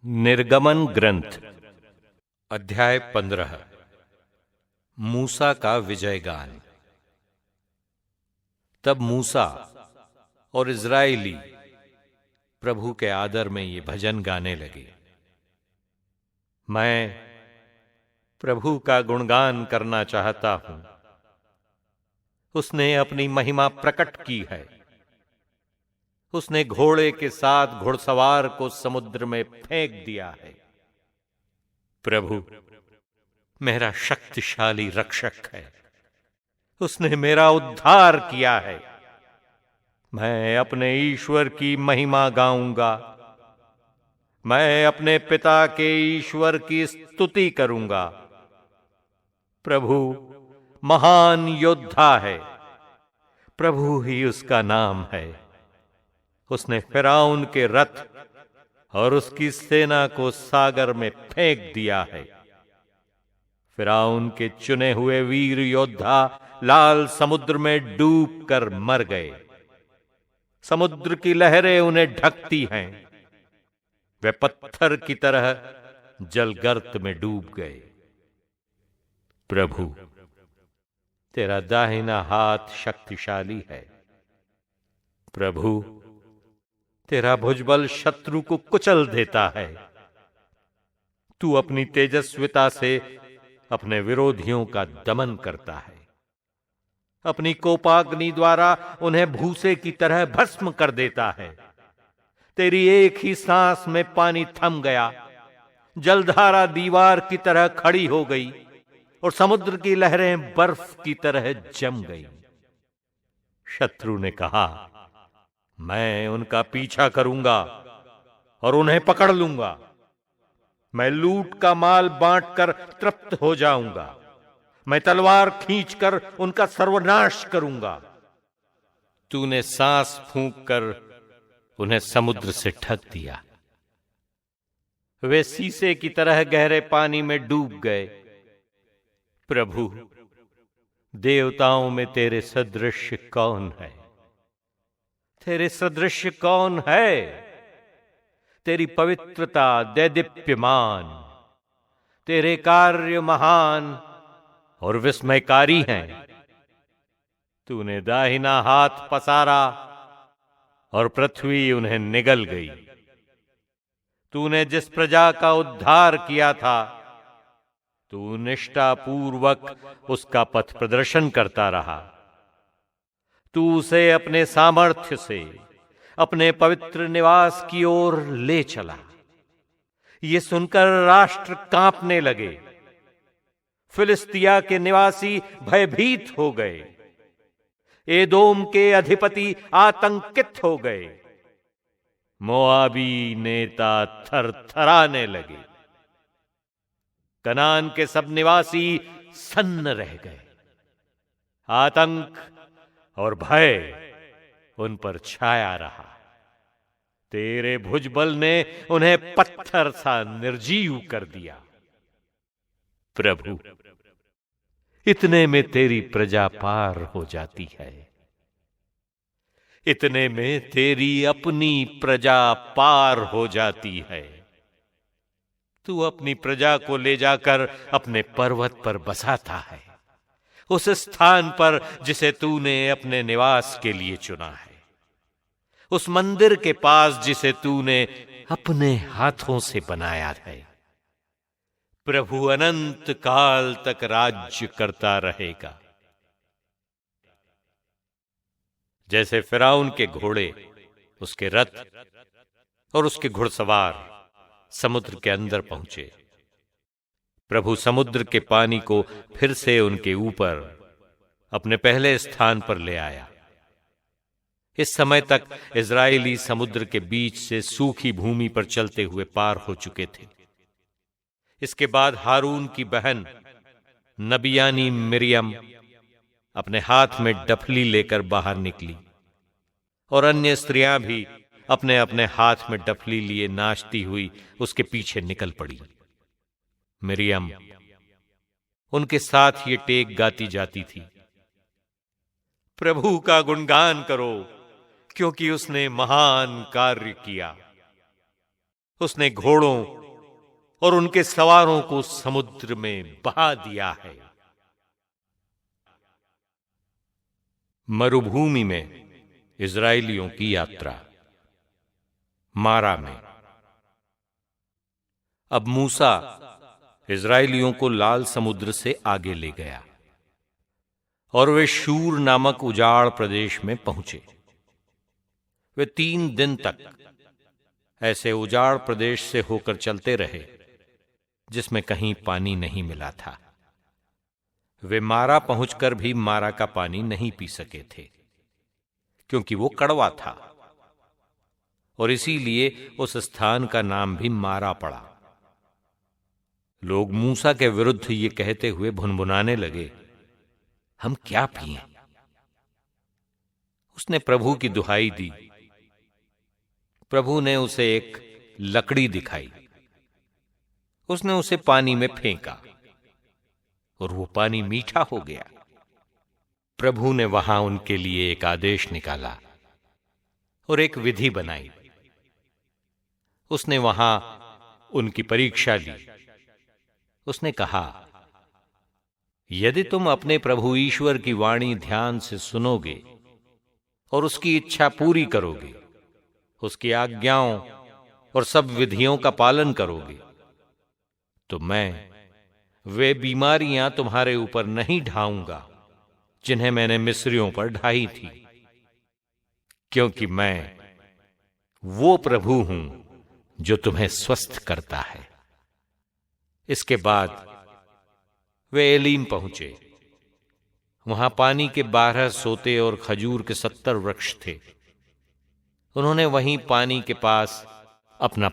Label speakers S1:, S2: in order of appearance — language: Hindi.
S1: निर्गमन ग्रंथ अध्याय 15 मूसा का विजय गान। तब मूसा और इज़राइली प्रभु के आदर में ये भजन गाने लगे। मैं प्रभु का गुणगान करना चाहता हूं। उसने अपनी महिमा प्रकट की है। उसने घोड़े के साथ घुड़सवार को समुद्र में फेंक दिया है। प्रभु मेरा शक्तिशाली रक्षक है। उसने मेरा उद्धार किया है। मैं अपने ईश्वर की महिमा गाऊंगा। मैं अपने पिता के ईश्वर की स्तुति करूंगा। प्रभु महान योद्धा है। प्रभु ही उसका नाम है। उसने फिरौन के रथ और उसकी सेना को सागर में फेंक दिया है। फिरौन के चुने हुए वीर योद्धा लाल समुद्र में डूब कर मर गए। समुद्र की लहरें उन्हें ढकती हैं। वे पत्थर की तरह जलगर्त में डूब गए। प्रभु तेरा दाहिना हाथ शक्तिशाली है। प्रभु तेरा भुजबल शत्रु को कुचल देता है। तू अपनी तेजस्विता से अपने विरोधियों का दमन करता है। अपनी कोपाग्नि द्वारा उन्हें भूसे की तरह भस्म कर देता है। तेरी एक ही सांस में पानी थम गया। जलधारा दीवार की तरह खड़ी हो गई और समुद्र की लहरें बर्फ की तरह जम गई। शत्रु ने कहा, मैं उनका पीछा करूंगा और उन्हें पकड़ लूंगा। मैं लूट का माल बांटकर तृप्त हो जाऊंगा। मैं तलवार खींचकर उनका सर्वनाश करूंगा। तूने सांस फूंक कर उन्हें समुद्र से ढक दिया। वे शीशे की तरह गहरे पानी में डूब गए। प्रभु देवताओं में तेरे सदृश कौन है? तेरे सदृश कौन है? तेरी पवित्रता दैदीप्यमान। तेरे कार्य महान और विस्मयकारी हैं। तूने दाहिना हाथ पसारा और पृथ्वी उन्हें निगल गई। तूने जिस प्रजा का उद्धार किया था, तू निष्ठापूर्वक उसका पथ प्रदर्शन करता रहा। तू उसे अपने सामर्थ्य से अपने पवित्र निवास की ओर ले चला। ये सुनकर राष्ट्र कांपने लगे। फिलिस्तिया के निवासी भयभीत हो गए। एदोम के अधिपति आतंकित हो गए। मोआबी नेता थरथराने लगे। कनान के सब निवासी सन्न रह गए। आतंक और भय उन पर छाया रहा। तेरे भुजबल ने उन्हें पत्थर सा निर्जीव कर दिया। प्रभु इतने में तेरी प्रजा पार हो जाती है। इतने में तेरी अपनी प्रजा पार हो जाती है। तू अपनी प्रजा को ले जाकर अपने पर्वत पर बसाता है, उस स्थान पर जिसे तूने अपने निवास के लिए चुना है, उस मंदिर के पास जिसे तूने अपने हाथों से बनाया है। प्रभु अनंत काल तक राज्य करता रहेगा। जैसे फिरौन के घोड़े, उसके रथ और उसके घुड़सवार समुद्र के अंदर पहुंचे, प्रभु समुद्र के पानी को फिर से उनके ऊपर अपने पहले स्थान पर ले आया। इस समय तक इज़राइली समुद्र के बीच से सूखी भूमि पर चलते हुए पार हो चुके थे। इसके बाद हारून की बहन नबियानी मिरियम अपने हाथ में डफली लेकर बाहर निकली और अन्य स्त्रियां भी अपने अपने हाथ में डफली लिए नाचती हुई उसके पीछे निकल पड़ी। मिरियम उनके साथ ये टेक गाती जाती थी, प्रभु का गुणगान करो क्योंकि उसने महान कार्य किया। उसने घोड़ों और उनके सवारों को समुद्र में बहा दिया है। मरुभूमि में इजराइलियों की यात्रा। मारा में अब मूसा इजराइलियों को लाल समुद्र से आगे ले गया और वे शूर नामक उजाड़ प्रदेश में पहुंचे। वे 3 दिन तक ऐसे उजाड़ प्रदेश से होकर चलते रहे जिसमें कहीं पानी नहीं मिला था। वे मारा पहुंचकर भी मारा का पानी नहीं पी सके थे, क्योंकि वो कड़वा था, और इसीलिए उस स्थान का नाम भी मारा पड़ा। लोग मूसा के विरुद्ध ये कहते हुए भुनभुनाने लगे, हम क्या पिएं? उसने प्रभु की दुहाई दी। प्रभु ने उसे एक लकड़ी दिखाई। उसने उसे पानी में फेंका और वो पानी मीठा हो गया। प्रभु ने वहां उनके लिए एक आदेश निकाला और एक विधि बनाई। उसने वहां उनकी परीक्षा ली। उसने कहा, यदि तुम अपने प्रभु ईश्वर की वाणी ध्यान से सुनोगे और उसकी इच्छा पूरी करोगे, उसकी आज्ञाओं और सब विधियों का पालन करोगे, तो मैं वे बीमारियां तुम्हारे ऊपर नहीं ढाऊंगा जिन्हें मैंने मिस्रियों पर ढाई थी, क्योंकि मैं वो प्रभु हूं जो तुम्हें स्वस्थ करता है। इसके बाद वे एलीम पहुंचे। वहां पानी के 12 सोते और खजूर के 70 वृक्ष थे। उन्होंने वहीं पानी के पास अपना